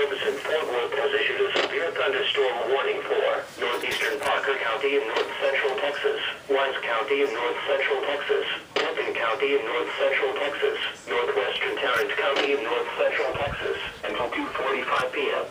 Storms in Fort Worth has issued a severe thunderstorm warning for northeastern Parker County in north central Texas, Wise County in north central Texas, Lincoln County in north central Texas, northwestern Tarrant County in north central Texas, until 2:45 p.m.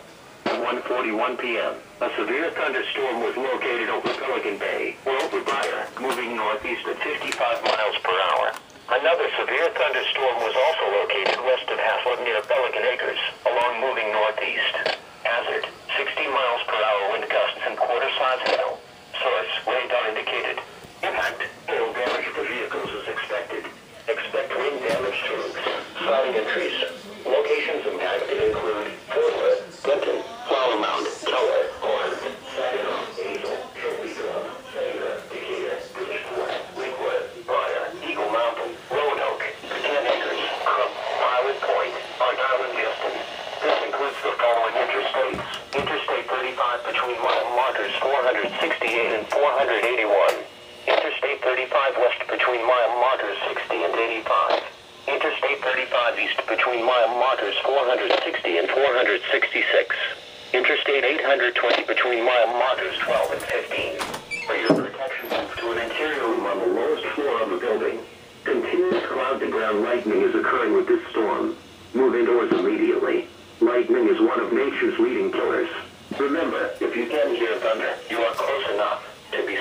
At 1:41 p.m., a severe thunderstorm was located over Pelican Bay, or over Briar, moving northeast at 55 miles per hour. Another severe thunderstorm was also located west of Haslett near Pelican Acres, along moving northeast. Hazard, 60 miles per hour wind gusts and quarter-size hail. Source, radar indicated. Impact, hail damage to vehicles is expected. Expect wind damage to roofs, siding and trees. Locations impacted include Fort Worth, Lincoln, Flower Mound, Keller, Corinth, Saginaw, Hazel, Trophy Club, Sanger, Decatur, Bridgeport, Lakewood, Briar, Eagle Mountain, Roanoke, 10 Acres, Crum, Pilot Point, Ark Island, Houston. This includes the following interstates. Interstate 35 between mile markers 468 and 481. Interstate 35 west between mile markers 60 and 85. Interstate 35 east between mile markers 460 and 466. Interstate 820 between mile markers 12 and 15. For your protection, move to an interior room on the lowest floor of the building. Continuous cloud-to-ground lightning is occurring with this storm. Move indoors immediately. Lightning is one of nature's leading killers. Remember, if you can hear thunder, you are close enough to be